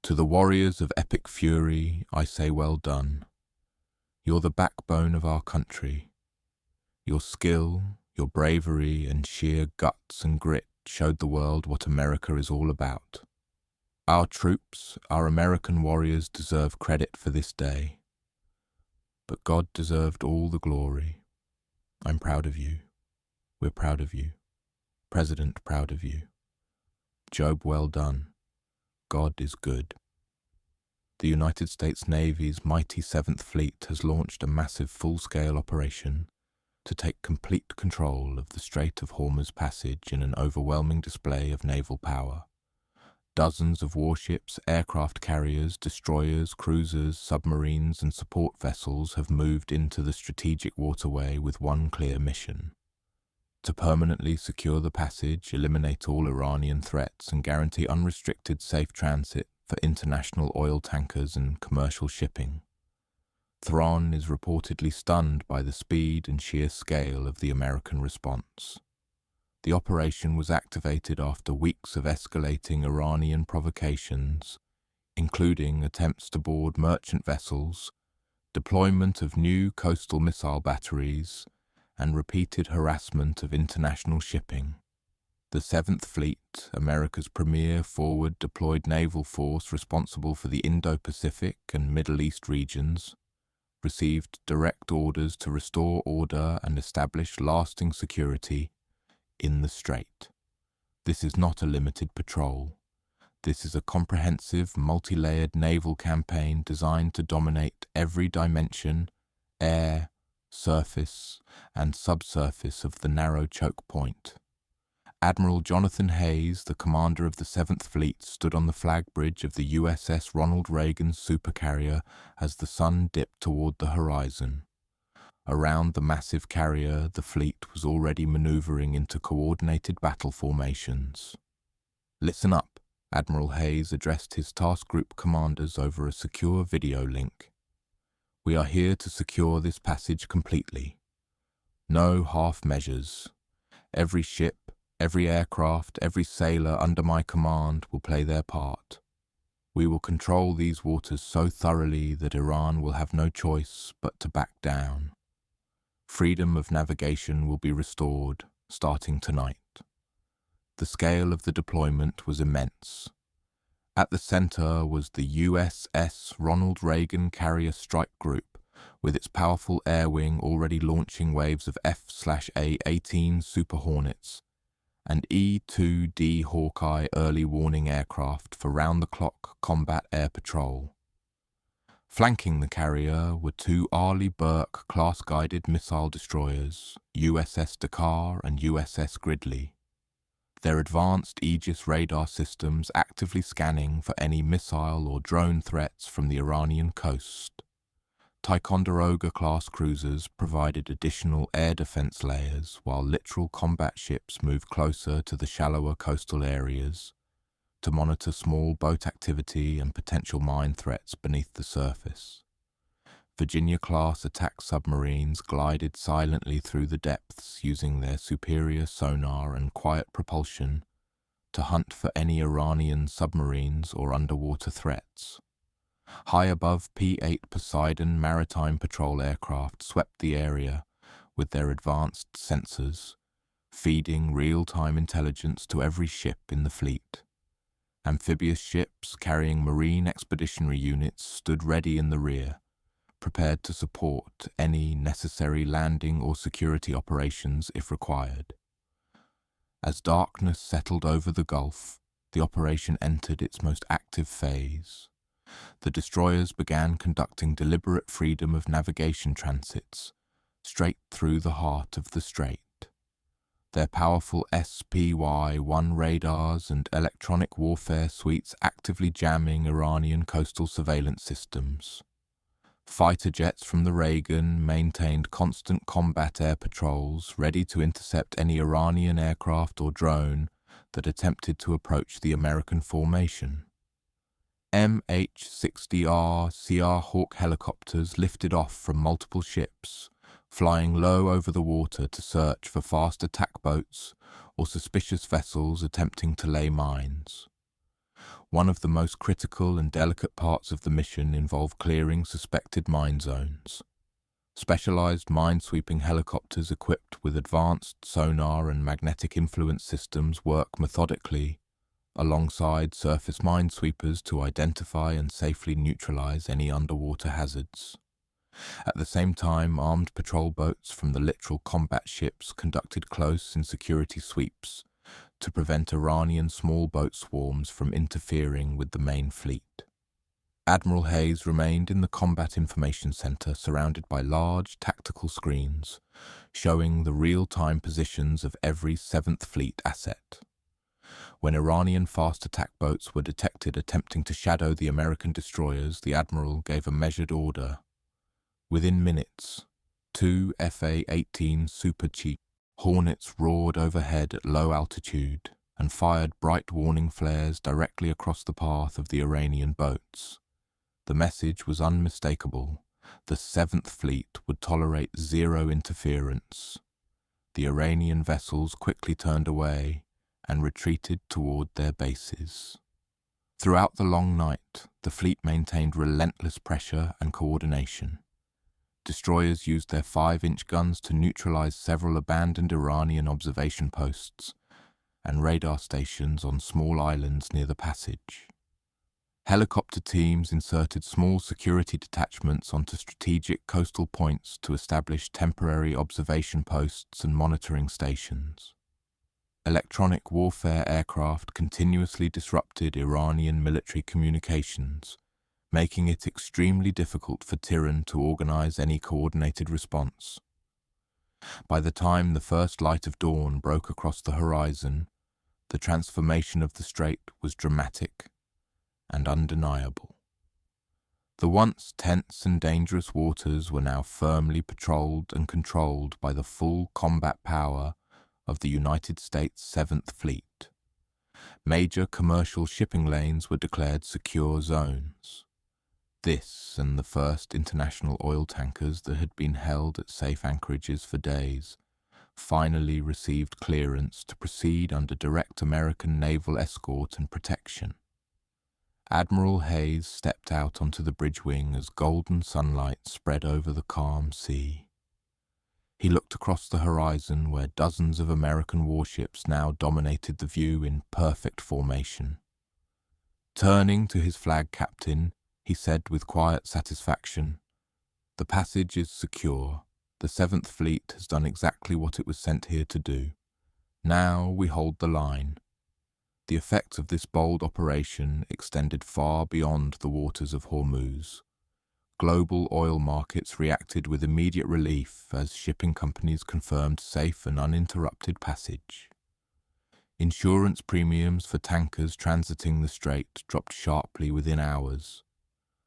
To the warriors of epic fury, I say well done. You're the backbone of our country. Your skill, your bravery, and sheer guts and grit showed the world what America is all about. Our troops, our American warriors, deserve credit for this day. But God deserved all the glory. I'm proud of you. We're proud of you. President, proud of you. Job, well done. God is good. The United States Navy's mighty 7th Fleet has launched a massive full-scale operation to take complete control of the Strait of Hormuz passage in an overwhelming display of naval power. Dozens of warships, aircraft carriers, destroyers, cruisers, submarines, and support vessels have moved into the strategic waterway with one clear mission: to permanently secure the passage, eliminate all Iranian threats, and guarantee unrestricted safe transit for international oil tankers and commercial shipping. Thrawn is reportedly stunned by the speed and sheer scale of the American response. The operation was activated after weeks of escalating Iranian provocations, including attempts to board merchant vessels, deployment of new coastal missile batteries, and repeated harassment of international shipping. The 7th Fleet, America's premier forward-deployed naval force responsible for the Indo-Pacific and Middle East regions, received direct orders to restore order and establish lasting security in the Strait. This is not a limited patrol. This is a comprehensive, multi-layered naval campaign designed to dominate every dimension, air, surface, and subsurface of the narrow choke point. Admiral Jonathan Hayes, the commander of the 7th Fleet, stood on the flag bridge of the USS Ronald Reagan supercarrier as the sun dipped toward the horizon. Around the massive carrier, the fleet was already maneuvering into coordinated battle formations. "Listen up," Admiral Hayes addressed his task group commanders over a secure video link. "We are here to secure this passage completely. No half measures. Every ship, every aircraft, every sailor under my command will play their part. We will control these waters so thoroughly that Iran will have no choice but to back down. Freedom of navigation will be restored, starting tonight." The scale of the deployment was immense. At the center was the USS Ronald Reagan Carrier Strike Group, with its powerful air wing already launching waves of F/A-18 Super Hornets and E-2D Hawkeye early warning aircraft for round-the-clock combat air patrol. Flanking the carrier were 2 Arleigh Burke-class guided missile destroyers, USS Dakar and USS Gridley. Their advanced Aegis radar systems actively scanning for any missile or drone threats from the Iranian coast. Ticonderoga-class cruisers provided additional air defense layers, while littoral combat ships moved closer to the shallower coastal areas to monitor small boat activity and potential mine threats beneath the surface. Virginia-class attack submarines glided silently through the depths using their superior sonar and quiet propulsion to hunt for any Iranian submarines or underwater threats. High above P-8 Poseidon maritime patrol aircraft swept the area with their advanced sensors, feeding real-time intelligence to every ship in the fleet. Amphibious ships carrying marine expeditionary units stood ready in the rear, prepared to support any necessary landing or security operations if required. As darkness settled over the Gulf, the operation entered its most active phase. The destroyers began conducting deliberate freedom of navigation transits straight through the heart of the strait. Their powerful SPY-1 radars and electronic warfare suites actively jamming Iranian coastal surveillance systems. Fighter jets from the Reagan maintained constant combat air patrols ready to intercept any Iranian aircraft or drone that attempted to approach the American formation. MH-60R CR Hawk helicopters lifted off from multiple ships, flying low over the water to search for fast attack boats or suspicious vessels attempting to lay mines. One of the most critical and delicate parts of the mission involved clearing suspected mine zones. Specialized mine-sweeping helicopters equipped with advanced sonar and magnetic influence systems work methodically alongside surface minesweepers to identify and safely neutralize any underwater hazards. At the same time, armed patrol boats from the littoral combat ships conducted close and security sweeps to prevent Iranian small boat swarms from interfering with the main fleet. Admiral Hayes remained in the Combat Information Center surrounded by large tactical screens showing the real-time positions of every 7th Fleet asset. When Iranian fast attack boats were detected attempting to shadow the American destroyers, the Admiral gave a measured order. Within minutes, 2 FA-18 Super Cheap Hornets roared overhead at low altitude and fired bright warning flares directly across the path of the Iranian boats. The message was unmistakable. The 7th Fleet would tolerate zero interference. The Iranian vessels quickly turned away and retreated toward their bases. Throughout the long night, the fleet maintained relentless pressure and coordination. Destroyers used their 5-inch guns to neutralize several abandoned Iranian observation posts and radar stations on small islands near the passage. Helicopter teams inserted small security detachments onto strategic coastal points to establish temporary observation posts and monitoring stations. Electronic warfare aircraft continuously disrupted Iranian military communications, making it extremely difficult for Tehran to organize any coordinated response. By the time the first light of dawn broke across the horizon, the transformation of the strait was dramatic and undeniable. The once tense and dangerous waters were now firmly patrolled and controlled by the full combat power of the United States 7th Fleet. Major commercial shipping lanes were declared secure zones. This and the first international oil tankers that had been held at safe anchorages for days finally received clearance to proceed under direct American naval escort and protection. Admiral Hayes stepped out onto the bridge wing as golden sunlight spread over the calm sea. He looked across the horizon where dozens of American warships now dominated the view in perfect formation. Turning to his flag captain, he said with quiet satisfaction, "The passage is secure. The 7th Fleet has done exactly what it was sent here to do. Now we hold the line." The effects of this bold operation extended far beyond the waters of Hormuz. Global oil markets reacted with immediate relief as shipping companies confirmed safe and uninterrupted passage. Insurance premiums for tankers transiting the strait dropped sharply within hours.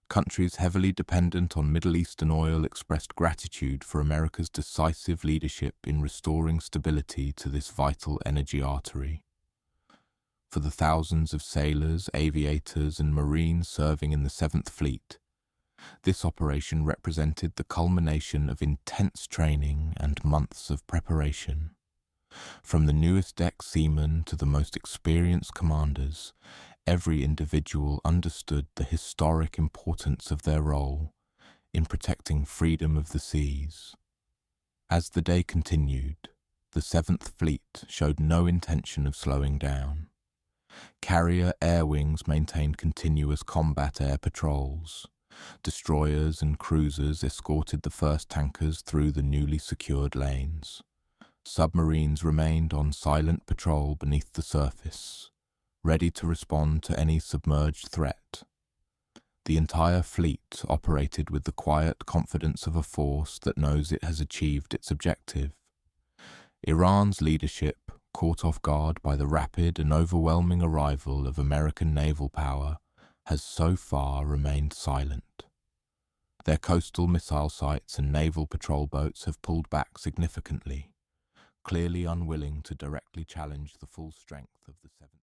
Countries heavily dependent on Middle Eastern oil expressed gratitude for America's decisive leadership in restoring stability to this vital energy artery. For the thousands of sailors, aviators, and Marines serving in the 7th Fleet, this operation represented the culmination of intense training and months of preparation. From the newest deck seamen to the most experienced commanders, every individual understood the historic importance of their role in protecting freedom of the seas. As the day continued, the 7th Fleet showed no intention of slowing down. Carrier air wings maintained continuous combat air patrols. Destroyers and cruisers escorted the first tankers through the newly secured lanes. Submarines remained on silent patrol beneath the surface, ready to respond to any submerged threat. The entire fleet operated with the quiet confidence of a force that knows it has achieved its objective. Iran's leadership, caught off guard by the rapid and overwhelming arrival of American naval power, has so far remained silent. Their coastal missile sites and naval patrol boats have pulled back significantly, clearly unwilling to directly challenge the full strength of the 7th.